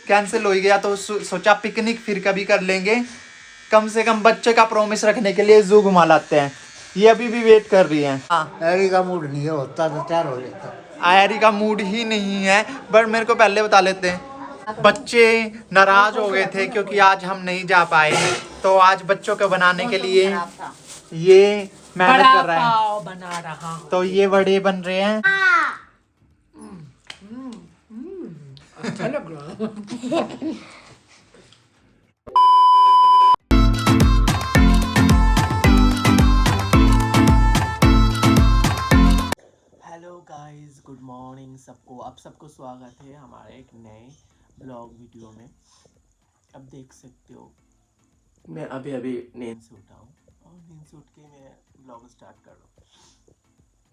Cancel हो ही गया तो सोचा पिकनिक फिर कभी कर लेंगे। कम से कम बच्चे का प्रॉमिस रखने के लिए जू घुमा लाते हैं। ये अभी भी वेट कर रही हैं। एरी का मूड नहीं है, होता तो तैयार हो जाता। आयरी का मूड ही नहीं है, बट मेरे को पहले बता लेते हैं। बच्चे नाराज हो गए थे क्योंकि आज हम नहीं जा पाए, तो आज बच्चों को बनाने के लिए ये मेहनत कर रहा है। बना रहा हूं। तो ये वड़े बन रहे हैं। अच्छा लग रहा है। हेलो गाइस, गुड मॉर्निंग सबको। आप सबको स्वागत है हमारे एक नए ब्लॉग वीडियो में। अब देख सकते हो मैं अभी नींद से उठा हूँ और नींद से उठ के मैं ब्लॉग स्टार्ट कर रहा हूँ।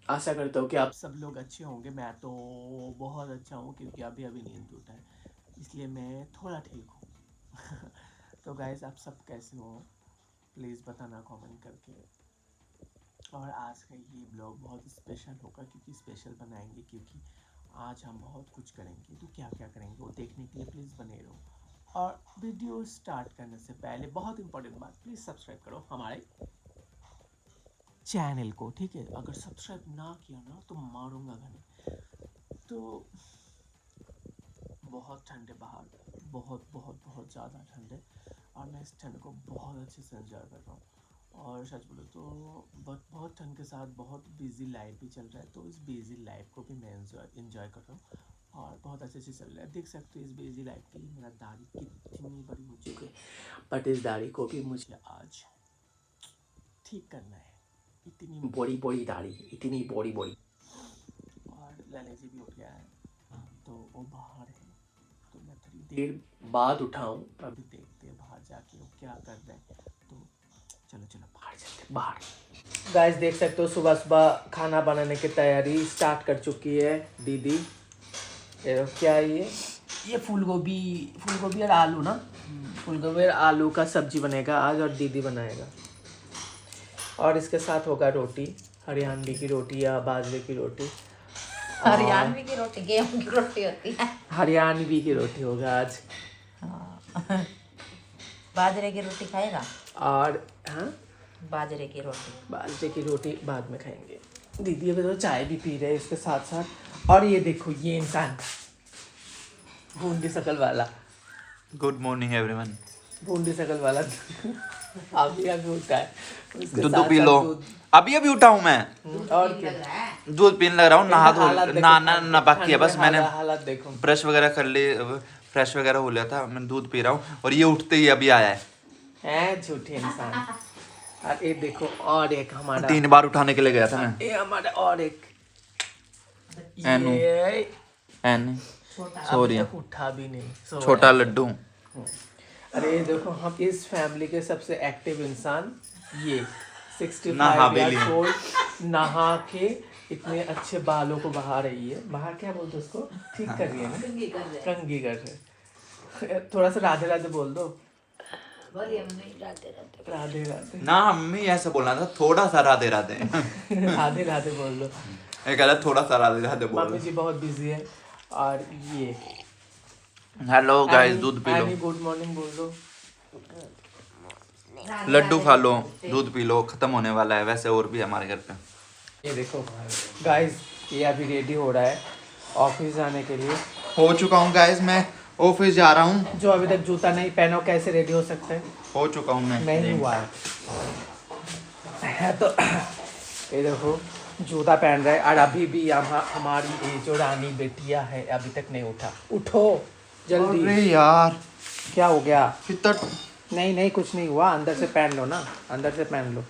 आशा करता हूँ कि आप सब लोग अच्छे होंगे। मैं तो बहुत अच्छा हूँ क्योंकि अभी नींद से उठा है, इसलिए मैं थोड़ा ठीक हूँ। तो गाइस, आप सब कैसे हो प्लीज़ बताना कमेंट करके। और आज का ये ब्लॉग बहुत स्पेशल होगा क्योंकि स्पेशल बनाएंगे, क्योंकि आज हम बहुत कुछ करेंगे। तो क्या क्या करेंगे वो देखने के लिए प्लीज़ बने रहो। और वीडियो स्टार्ट करने से पहले बहुत इंपॉर्टेंट बात, प्लीज़ सब्सक्राइब करो हमारे चैनल को, ठीक है? अगर सब्सक्राइब ना किया ना तो मारूंगा घर। तो बहुत ठंड है बाहर, बहुत बहुत बहुत ज़्यादा ठंड है और मैं इस ठंड को बहुत अच्छे से एंजॉय कर रहा हूँ। और सच बोलो तो बहुत ठंड के साथ बहुत बिजी लाइफ भी चल रहा है, तो इस बिजी लाइफ को भी मैं एंजॉय कर रहा हूँ और बहुत अच्छे से चल रहा है। देख सकते हो इस बिजी लाइफ के लिए मेरा दाढ़ी कितनी बड़ी हो चुकी है, बट इस दाढ़ी को भी मुझे आज ठीक करना है। इतनी बड़ी बड़ी दाढ़ी, इतनी बड़ी बड़ी। और लाले जी भी उठ गया है तो वो बाहर है, तो मैं थोड़ी देर बाद उठाऊँ। अभी देखते हैं बाहर जाके वो क्या कर रहे हैं। तो चलो चलो बाहर चलते हैं। बाहर गाइस देख सकते हो सुबह सुबह खाना बनाने की तैयारी स्टार्ट कर चुकी है दीदी। ये क्या है ये फूल गोभी और आलू ना, फूल गोभी और आलू का सब्जी बनेगा आज और दीदी बनाएगा। और इसके साथ होगा रोटी, हरियाणवी की रोटी या बाजरे की रोटी। हरियाणवी की रोटी गेहूं की रोटी होती है। हरियाणवी की रोटी होगा आज। हाँ। बाजरे की रोटी खाएगा? और हाँ, बाजरे की रोटी बाद में खाएंगे। दीदी अभी तो चाय भी पी रहे हैं इसके साथ साथ। और ये देखो ये इंसान बूंदी शकल वाला, गुड मॉर्निंग एवरीवन। बूंदी शकल वाला अभी उठा है। उसके दूध साथ पी साथ लो। दूध। अभी उठा हूँ मैं। और क्या, दूध पीने लग रहा हूँ। नहा हालत धो देखो, नहाना बाकी है बस। मैंने हालत देखो। ब्रश वगैरह कर ली, फ्रेश वगैरह हो लिया था। मैं दूध पी रहा हूँ और ये उठते ही अभी आया है। झूठे इंसान। और ये देखो और एक हमारा 3 बार उठाने के लिए गया था मैं। ये हमारा और एक एनु। ये सॉरी, अभी तक उठा भी नहीं, छोटा लड्डू। अरे देखो हम इस फैमिली के सबसे एक्टिव इंसान, ये 65 नहाबेली। years old, नहा के इतने अच्छे बालों को बहा रही है। बहा क्या बोलते उसको, ठीक कर रही है ना, कंघी कर रहे। थोड़ा सा राधे राधे बोल दो। राधे राधे ना मम्मी ऐसे बोलना था, थोड़ा सा राधे राधे। राधे राधे बोल दो। एक गलत थोड़ा सा राधे राधे बोल। मम्मी जी बहुत बिजी है। और ये हेलो गाइस, दूध पी लो, गुड मॉर्निंग बोल दो। लड्डू खा लो, दूध पी लो। खत्म होने वाला है वैसे और भी है हमारे घर पे। ये देखो गाइस, ये अभी रेडी हो रहा है ऑफिस जाने के लिए। हो चुका हूँ गाइस, मैं ऑफिस जा रहा हूँ। जो अभी तक जूता नहीं पहना हो कैसे रेडी हो सकता है? हो चुका हूँ मैं। नहीं हुआ है तो ये देखो जूता पहन रहा है। और अभी भी यहाँ हमारी ये जो रानी बेटिया है अभी तक नहीं उठा। उठो जल्दी। अरे यार क्या हो गया? कितना नहीं कुछ नहीं हुआ, अंदर से पहन लो ना, अंदर से पहन लो।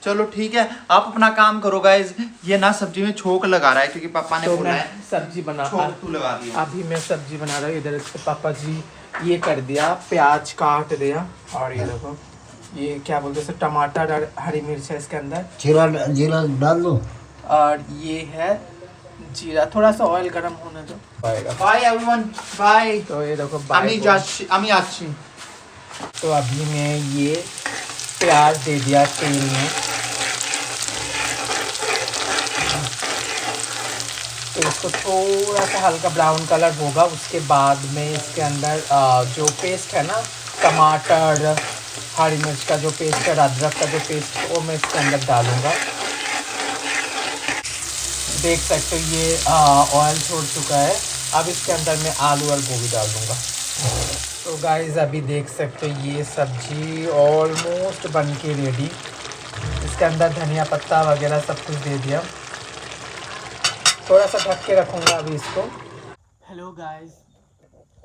चलो ठीक है, आप अपना काम करो गाइस। ये ना सब्जी में छोक लगा रहा है क्योंकि पापा ने तो बोला मैं है सब्जी बना छोक तू लगा दिया। अभी मैं सब्जी बना रहा हूँ। इधर से पापा जी ये कर दिया, प्याज काट दिया। और ये देखो ये क्या बोलते हैं, टमाटर और हरी मिर्च है इसके अंदर। जीरा डाल दो। और ये है जीरा, थोड़ा सा ऑयल गरम होने दो। Bye everyone, bye. तो ये देखो আমি যাচ্ছি। तो अभी मैं ये प्याज दे दिया तेल में। तो इसको थोड़ा सा हल्का ब्राउन कलर होगा, उसके बाद में इसके अंदर जो पेस्ट है ना, टमाटर, हरी मिर्च का जो पेस्ट है, अदरक का जो पेस्ट है, वो मैं इसके अंदर डालूँगा। देख सकते हो ये ऑयल छोड़ चुका है। अब इसके अंदर मैं आलू और गोभी डाल दूँगा। तो गाइस अभी देख सकते हो ये सब्जी ऑलमोस्ट बन के रेडी। इसके अंदर धनिया पत्ता वगैरह सब कुछ दे दिया। थोड़ा सा ढक के रखूँगा अभी इसको। हेलो गाइस,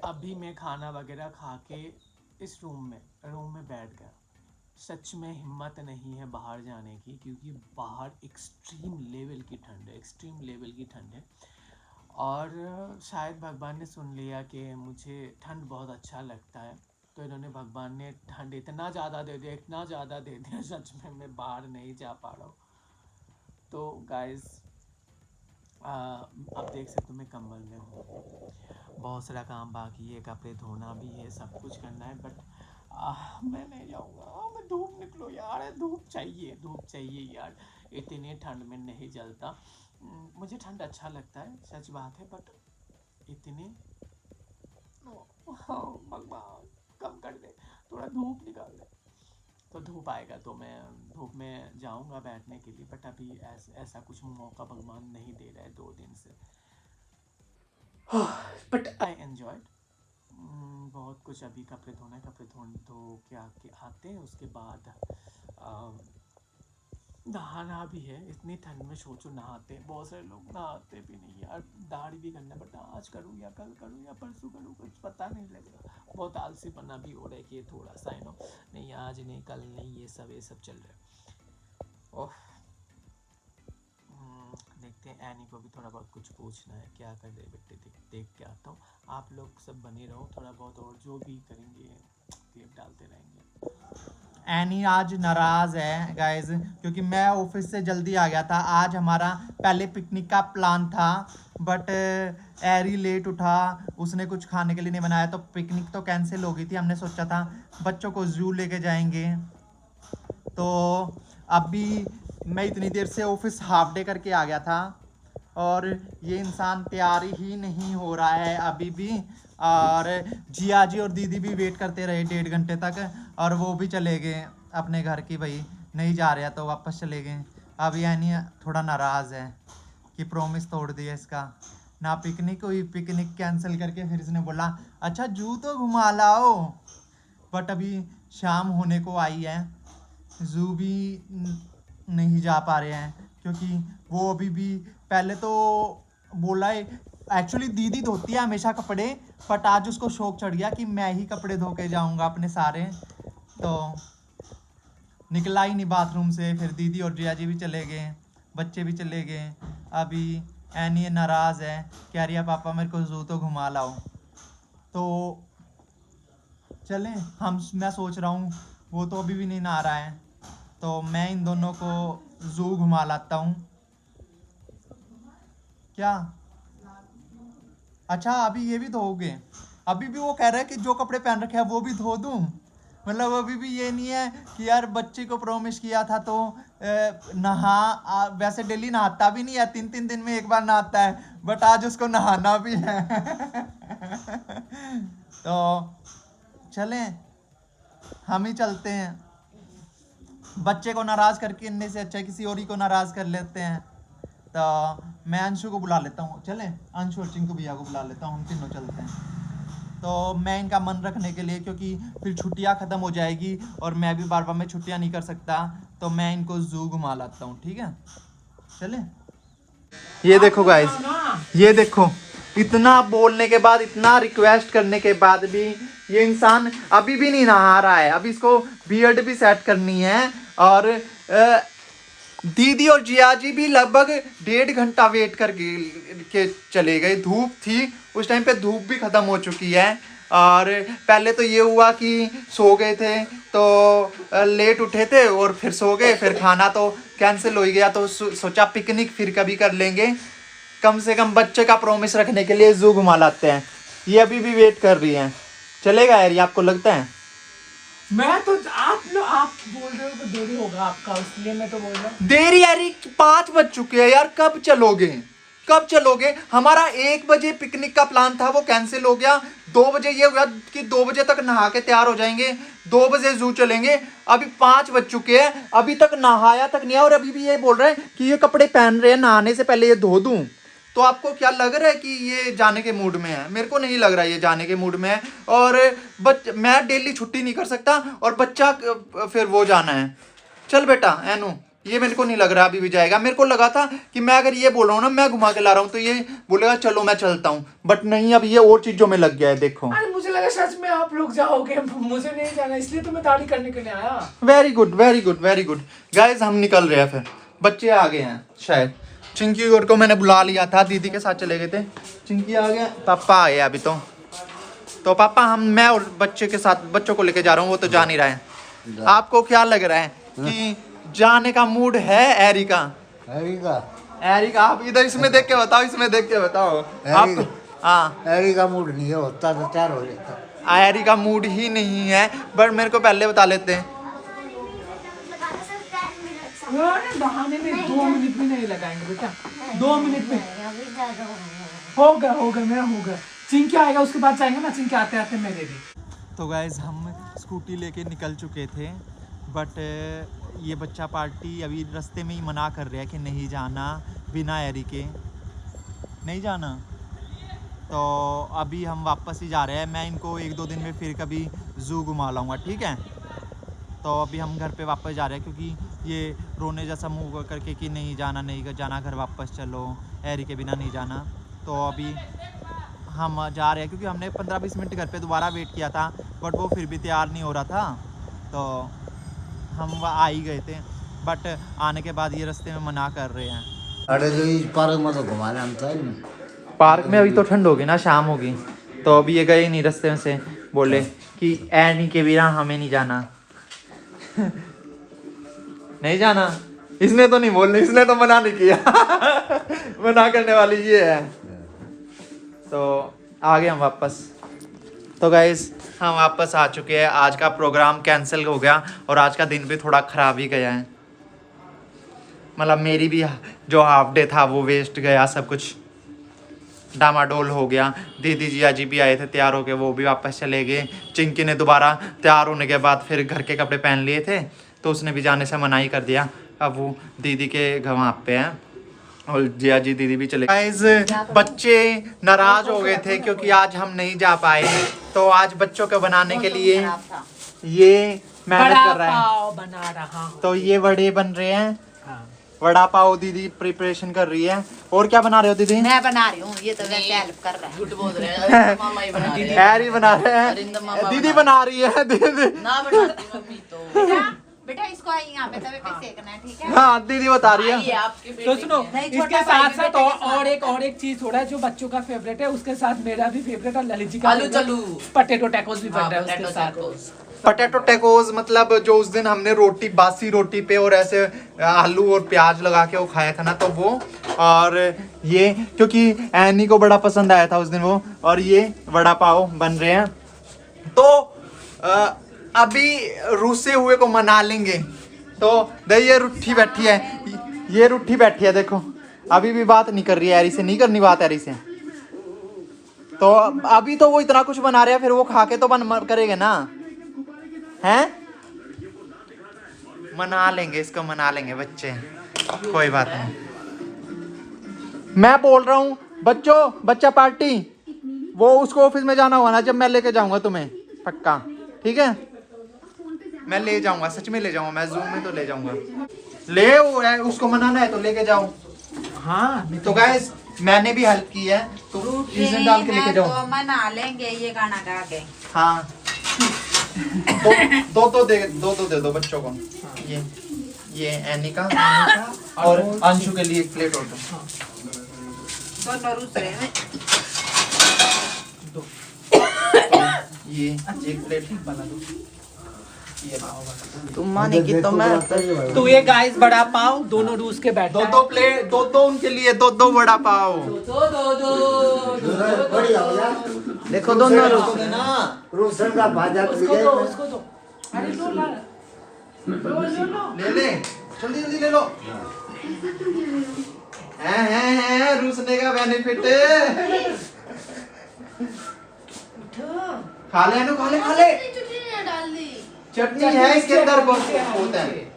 अभी मैं खाना वगैरह खा के इस रूम में बैठ गया। सच में हिम्मत नहीं है बाहर जाने की, क्योंकि बाहर एक्सट्रीम लेवल की ठंड है। और शायद भगवान ने सुन लिया कि मुझे ठंड बहुत अच्छा लगता है, तो इन्होंने भगवान ने ठंड इतना ज़्यादा दे दिया, सच में मैं बाहर नहीं जा पा रहा हूँ। तो गाइस अब देख सकते हो मैं कंबल में हूँ, बहुत सारा काम बाकी है, कपड़े धोना भी है, सब कुछ करना है, बट मैं नहीं जाऊँगा। मैं धूप निकलो यार, धूप चाहिए यार, इतनी ठंड में नहीं जलता। मुझे ठंड अच्छा लगता है, सच बात है, बट इतनी भगवान कम कर दे, थोड़ा धूप निकाल दे। तो धूप आएगा तो मैं धूप में जाऊंगा बैठने के लिए, बट अभी ऐसा कुछ मौका भगवान नहीं दे रहा है 2 दिन से। बट आई एन्जॉयड बहुत कुछ। अभी कपड़े धो के आते हैं, उसके बाद नहाना भी है। इतनी ठंड में सोचो नहाते, बहुत सारे लोग नहाते भी नहीं यार, दाढ़ी भी करना, बट आज करूँ या कल करूँ या परसों करूँ, कुछ पता नहीं लगेगा। बहुत आलसीपना भी हो रहा है कि थोड़ा सा नहीं, आज नहीं, कल नहीं, ये सब चल रहा है। ओह, देखते हैं, एनी को भी थोड़ा बहुत कुछ पूछना है, क्या कर रहे बेटे, देख के आता हूँ। आप लोग सब बने रहो, थोड़ा बहुत और जो भी करेंगे क्लिप डालते रहेंगे। एनी आज नाराज़ है गाइज, क्योंकि मैं ऑफिस से जल्दी आ गया था। आज हमारा पहले पिकनिक का प्लान था, बट एरी लेट उठा, उसने कुछ खाने के लिए नहीं बनाया, तो पिकनिक तो कैंसिल हो गई थी। हमने सोचा था बच्चों को ज़ू लेके जाएंगे। तो अभी मैं इतनी देर से ऑफिस हाफ डे करके आ गया था, और ये इंसान तैयार ही नहीं हो रहा है अभी भी। और जिया जी और दीदी भी वेट करते रहे 1.5 घंटे तक, और वो भी चले गए अपने घर की, भाई नहीं जा रहा तो वापस चले गए। अब यानी थोड़ा नाराज़ है कि प्रॉमिस तोड़ दिया इसका ना। पिकनिक हुई, पिकनिक कैंसिल करके फिर इसने बोला अच्छा जू तो घुमा लाओ, बट अभी शाम होने को आई है, जू भी नहीं जा पा रहे हैं, क्योंकि वो अभी भी पहले तो बोला है। एक्चुअली दीदी धोती है हमेशा कपड़े, बट आज उसको शौक चढ़ गया कि मैं ही कपड़े धो के जाऊंगा अपने सारे, तो निकला ही नहीं बाथरूम से। फिर दीदी और जिया जी भी चले गए, बच्चे भी चले गए। अभी एनी नाराज़ है, कह रही है पापा मेरे को जू तो घुमा लाओ। तो चलें, मैं सोच रहा हूँ, वो तो अभी भी नहीं नहा रहा है, तो मैं इन दोनों को जू घुमा लाता हूँ। क्या अच्छा अभी ये भी धोगे? अभी भी वो कह रहा है कि जो कपड़े पहन रखे हैं वो भी धो दूँ? मतलब अभी भी ये नहीं है कि यार बच्चे को प्रॉमिस किया था तो वैसे डेली नहाता भी नहीं है, 3 दिन में एक बार नहाता है, बट आज उसको नहाना भी है। तो चलें, हम ही चलते हैं। बच्चे को नाराज़ करके इनने से अच्छा किसी और ही को नाराज़ कर लेते हैं। तो मैं अंशु को बुला लेता हूँ, चलें अंशु और चिंकू भैया को बुला लेता हूँ, हम तीनों चलते हैं। तो मैं इनका मन रखने के लिए, क्योंकि फिर छुट्टियाँ ख़त्म हो जाएगी और मैं भी बार बार में छुट्टियाँ नहीं कर सकता, तो मैं इनको जू घुमा लाता हूँ, ठीक है चलें। ये देखो गाइस, ये देखो, इतना बोलने के बाद, इतना रिक्वेस्ट करने के बाद भी ये इंसान अभी भी नहीं नहा रहा है। अभी इसको बियर्ड भी सेट करनी है, और दीदी और जिया जी भी लगभग 1.5 घंटा वेट कर के चले गए। धूप थी उस टाइम पे, धूप भी ख़त्म हो चुकी है। और पहले तो ये हुआ कि सो गए थे, तो लेट उठे थे और फिर सो गए, फिर खाना तो कैंसिल हो ही गया, तो सोचा पिकनिक फिर कभी कर लेंगे। कम से कम बच्चे का प्रॉमिस रखने के लिए जू घुमा लाते हैं। ये अभी भी वेट कर रही हैं, चलेगा यार ये आपको लगता है? मैं तो आप बोल रहे हो तो देरी होगा आपका, इसलिए मैं तो बोल रहा हूँ। देरी यार 5 बज चुके हैं यार, कब चलोगे? कब चलोगे? हमारा 1 बजे पिकनिक का प्लान था, वो कैंसिल हो गया। 2 बजे ये हुआ कि 2 बजे तक नहा के तैयार हो जाएंगे, 2 बजे जू चलेंगे। अभी 5 बज चुके हैं, अभी तक नहाया तक नहीं है, और अभी भी ये बोल रहे हैं कि ये कपड़े पहन रहे हैं, नहाने से पहले ये धो दूं। तो आपको क्या लग रहा है कि ये जाने के मूड में है? मेरे को नहीं लग रहा है ये जाने के मूड में है। और मैं डेली छुट्टी नहीं कर सकता, और बच्चा फिर वो जाना है। चल बेटा एनू, ये मेरे को नहीं लग रहा अभी भी जाएगा। मेरे को लगा था कि मैं अगर ये बोल रहा हूँ ना, मैं घुमा के ला रहा हूँ, तो ये बोलेगा चलो मैं चलता हूँ, बट नहीं, अब ये और चीजों में लग गया है। देखो, अरे मुझे लगा सच में आप लोग जाओगे, मुझे नहीं जाना, इसलिए तो मैं दाढ़ी करने के लिए आया। Very good very good very good guys, हम निकल रहे हैं। फिर बच्चे आ गए हैं शायद। चिंकी और को मैंने बुला लिया था, दीदी के साथ चले गए थे। चिंकी आ गया, पापा आए अभी। तो पापा मैं और बच्चे के साथ, बच्चों को लेके जा रहा हूँ, वो तो जा नहीं रहा है। आपको क्या लग रहा है कि जाने का मूड है एरी का? एरी का आप इधर इसमें देख के बताओ, इसमें देख के बताओ आप। हाँ, एरी का मूड नहीं है, होता तो तैयार हो जाता। एरी का मूड ही नहीं है, बट मेरे को पहले बता लेते हैं। बहाने में 2 मिनट भी नहीं लगाएंगे बेटा, 2 मिनट में होगा मेरा होगा। चिंकी आएगा उसके बाद जाएंगे ना, चिंकी आते आते मैं रेडी। तो गाइज हम स्कूटी लेके निकल चुके थे, बट ये बच्चा पार्टी अभी रास्ते में ही मना कर रहा है कि नहीं जाना, बिना एरी के नहीं जाना। तो अभी हम वापस ही जा रहे हैं। मैं इनको 1-2 दिन में फिर कभी जू घुमा लाऊंगा, ठीक है? तो अभी हम घर पे वापस जा रहे हैं, क्योंकि ये रोने जैसा मुँह करके कि नहीं जाना, घर वापस चलो, एरी के बिना नहीं जाना। तो अभी हम जा रहे हैं, क्योंकि हमने 15-20 मिनट घर पे दोबारा वेट किया था, बट वो फिर भी तैयार नहीं हो रहा था। तो हम आ ही गए थे, बट आने के बाद ये रास्ते में मना कर रहे हैं। अरे जो इस पार्क में तो घुमाने हम था ही नहीं। पार्क में अभी तो ठंड होगी ना, शाम होगी, तो अभी ये गए नहीं रास्ते में से। बोले कि एनी के बिना हमें नहीं जाना। नहीं जाना, इसने तो नहीं बोलने, इसने तो मना नहीं किया। मना करने वाली ये है। तो आ गए हम वापस। तो गाइस हम वापस आ चुके हैं। आज का प्रोग्राम कैंसिल हो गया, और आज का दिन भी थोड़ा ख़राब ही गया है। मतलब मेरी भी जो हाफ डे था वो वेस्ट गया, सब कुछ डामाडोल हो गया। दीदी जी अजी भी आए थे तैयार होके, वो भी वापस चले गए। चिंकी ने दोबारा तैयार होने के बाद फिर घर के कपड़े पहन लिए थे, तो उसने भी जाने से मना ही कर दिया। अब वो दीदी के घर वहाँ पे हैं, और जिया जी दीदी भी चले। गाइस बच्चे नाराज हो गए थे क्योंकि आज हम नहीं जा पाए, तो आज बच्चों को बनाने के लिए ये मेहनत कर रहा है। बना रहा हूँ। तो ये वड़े बन रहे हैं, हाँ। वड़ा पाव दीदी प्रिपरेशन कर रही है। और क्या बना रहे हो दीदी? मैं बना रही हूँ, ये तो वैसे हेल्प कर रहा है। झूठ बोल रहे हैं, मामा ही बना रहे हैं। हैरी बना रहे हैं, अरिंदम मामा दीदी बना रही है। दीदी ना बनाती मम्मी तो। बेटा इसको यहाँ पे तवे पे सेकना है, ठीक है? हाँ दीदी बता रही ये है। आपके बेटे तो सुनो, नहीं, इसके छोटा साथ भाई साथ बेटे के साथ। और एक चीज थोड़ा है जो बच्चों का फेवरेट है, उसके साथ मेरा भी फेवरेट और ललित जी का आलू favorite, चलू। पटेटो टैकोस भी बन हाँ, रहा है पोटैटो उसके साथ। टैकोस। पटेटो टैकोस मतलब जो उस दिन हमने रोटी, बासी रोटी पे और ऐसे आलू और प्याज लगा के वो खाया था ना, तो वो। और ये क्योंकि एनी को बड़ा पसंद आया था उस दिन वो, और ये वड़ा पाव बन रहे हैं। तो अभी रूसे हुए को मना लेंगे। तो ये रूठी बैठी है, ये रूठी बैठी है, देखो अभी भी बात नहीं कर रही है एरी से, नहीं करनी बात एरी से। तो अभी तो वो इतना कुछ बना रहे हैं, फिर वो खा के तो करेंगे ना, हैं? मना लेंगे इसको, मना लेंगे बच्चे, कोई बात नहीं। मैं बोल रहा हूँ बच्चा पार्टी, वो उसको ऑफिस में जाना होगा ना, जब मैं लेके जाऊंगा तुम्हें, पक्का, ठीक है? मैं ले जाऊंगा, सच में ले जाऊंगा, मैं जूम में तो ले जाऊंगा। ले उसको मनाना है तो लेके जाओ। हाँ, तो गाइस मैंने भी हेल्प की है, तो इसमें डाल के लेके जाओ। तो मना लेंगे ये गाना गा के। हाँ दो दे दो बच्चों को। ये एनी का और अंशु के लिए एक प्लेट और दो। दोनों दूसरे में ये एक प्लेट बना दो। तुम मानेगी तो मैं तो ये गाइस बड़ा पाव दोनों रूस के बैठ दो प्लेट, दो उनके लिए, दो वड़ा पाव। बढ़िया हो गया। देखो दोनों रूसन का भाजा उसको दो। अरे लो ला। ले जल्दी ले लो। हैं रूसने का बेनिफिट। खा ले अनु, खा ले खा ले। चटनी है इसके अंदर, बहुत होता है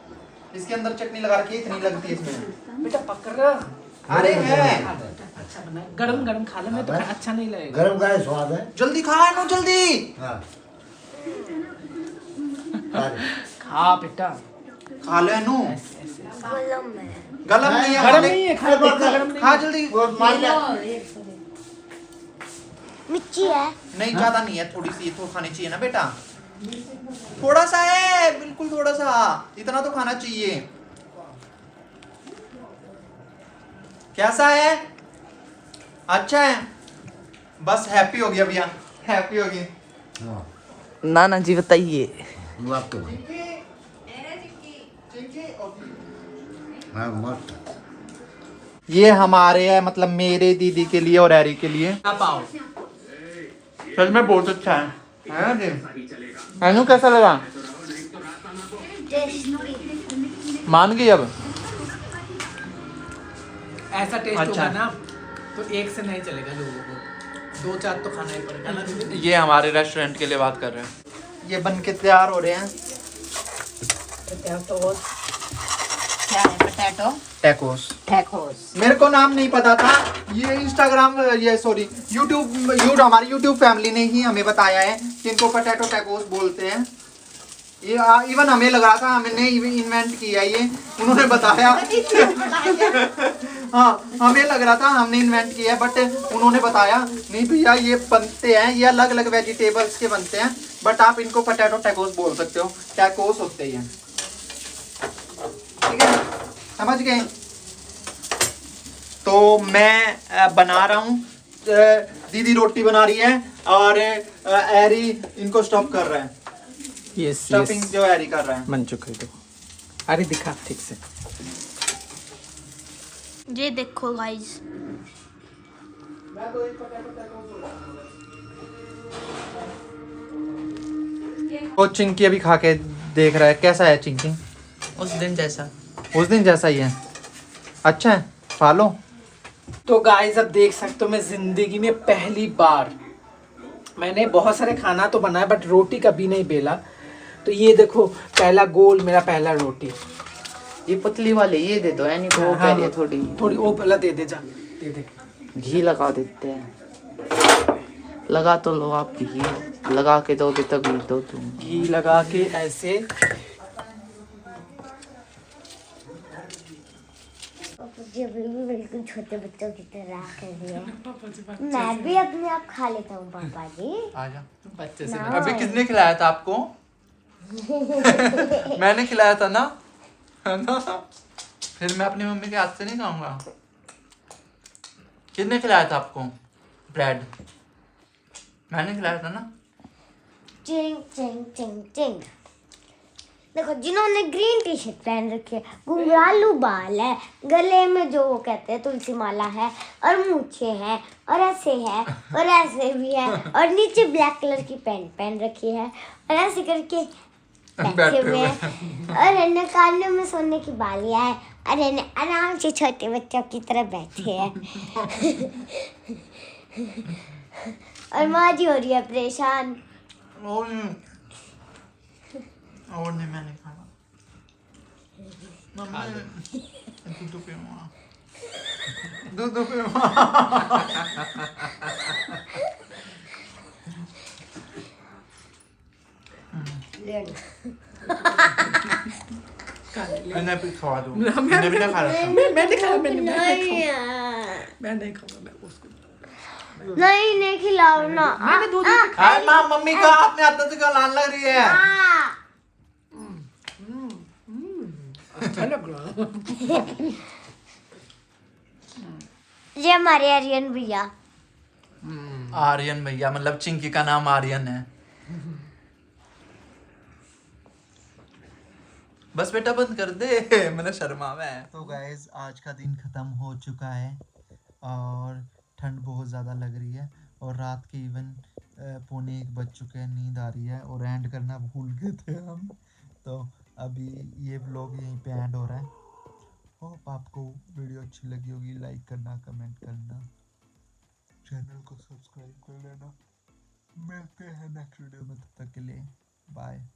इसके अंदर चटनी लगा रखी है, इतनी लगती है इसमें। बेटा पकड़। अरे है, अच्छा बना, गरम गरम खा ले, मैं तो अच्छा नहीं लगेगा। गरम का स्वाद है। जल्दी खा अनु जल्दी। हाँ। खा बेटा, खा ले अनु। गलम है। गलम नहीं है, गरम नहीं है, खा ले, गरम नहीं खा जल्दी। मिर्ची है। नहीं ज्यादा नहीं है, थोड़ी सी तो खानी चाहिए ना बेटा। थोड़ा सा है, बिल्कुल थोड़ा सा, इतना तो खाना चाहिए। कैसा है? अच्छा है, बस हैप्पी हो गया भैया, हैप्पी हो गई। हाँ। नाना जी बताइए। वो आपको हाँ मस्त। ये हमारे है, मतलब मेरे दीदी के लिए और हैरी के लिए। पाओ। सच में बहुत अच्छा है ना जी? अनु कैसा लगा? मान गई अब? ऐसा टेस्ट अच्छा। होगा ना तो एक से नहीं चलेगा, लोगों को 2-4 तो खाना ही पड़ेगा ना दीदी। ये हमारे रेस्टोरेंट के लिए बात कर रहे हैं। ये बन के तैयार हो रहे हैं क्या है? Potato tacos. टैकोस। मेरे को नाम नहीं पता था, ये इंस्टाग्राम, ये सॉरी यूट्यूब हमारी यूट्यूब फैमिली ने ही हमें बताया है कि इनको पोटैटो टैकोस बोलते हैं। ये इवन हमें लगा था हमने इन्वेंट किया ये, उन्होंने बताया। हाँ हमें लग रहा था हमने इन्वेंट किया है, बट उन्होंने बताया नहीं भैया ये बनते हैं, ये अलग अलग वेजिटेबल्स के बनते हैं, बट आप इनको पोटैटो टैकोस बोल सकते हो, टैकोस होते ही हैं। ठीक है, समझ गए? तो मैं बना रहा हूँ, दीदी रोटी बना रही है और एरी इनको स्टॉप कर रहा है। यस स्टफिंग जो एरी कर रहा है। बन चुका है। तो अरे दिखा ठीक से। ये देखो गाइस, वो चिंकी अभी खा के देख रहा है, कैसा है चिंकी? उस दिन जैसा। उस दिन जैसा ही है। अच्छा है, खा लो। तो गाइस अब देख सकते हो, मैं जिंदगी में पहली बार, मैंने बहुत सारे खाना तो बनाया बट रोटी कभी नहीं बेला। तो ये देखो पहला गोल, मेरा पहला रोटी। ये पतली वाली ये दे दो, यानी वो कह रही है थोड़ी थोड़ी वो पहला दे दे, जा दे दे। घी लगा देते हैं। लगा तो लो आप घी, लगा के दोगे तभी दो तुम। घी लगा के ऐसे। मुझे बिल्कुल छोटे बच्चों की तरह कर दिया। मैं भी अपने आप खा लेता हूँ पापा जी। आजा। बच्चे से अभी किसने खिलाया था आपको? मैंने खिलाया था ना, है ना? फिर मैं अपनी मम्मी के हाथ से नहीं खाऊंगा। किसने खिलाया था आपको ब्रेड? मैंने खिलाया था ना। चिंग चिंग चिंग चिंग। देखो जिन्होंने ग्रीन टी शर्ट पहन रखी है, घुंघरालू बाल है, गले में जो वो कहते हैं तुलसी माला है, और मूछे हैं, और ऐसे है, और ऐसे भी है, और नीचे ब्लैक कलर की पैंट पहन रखी है, और ऐसे करके बैठे हुए हैं, और इन्हें कानों में सोने की बालियां है, और इन्हें आराम से छोटे बच्चों की तरह बैठे हैं। और माँ जी हो रही है परेशान। और नहीं, मैं नहीं खाना। मम्मी दूध पीऊंगा, दूध पीऊंगा। मैंने भी खवा दूँ, मैंने भी ना खा रहा था। मैं नहीं खाया, मैं नहीं खाऊंगा मैं उसको। नहीं खिलाओ ना। मैंने दूध हाय माँ, मम्मी का अपने हाथों से लाल लग रही है। अच्छा लग रहा है। ये हमारे आर्यन भैया। आर्यन भैया, मतलब चिंकी का नाम आर्यन है। बस बेटा बंद कर दे, मैंने शर्मावा है। तो गाइस आज का दिन खत्म हो चुका है और ठंड बहुत ज़्यादा लग रही है और रात के इवन 1:45 बज चुके हैं, नींद आ रही है और एंड करना भूल गए थे हम। तो अभी ये व्लॉग यहीं पे एंड हो रहा है। होप आपको वीडियो अच्छी लगी होगी। लाइक करना, कमेंट करना, चैनल को सब्सक्राइब कर लेना। मिलते हैं नेक्स्ट वीडियो में, तब तक के लिए बाय।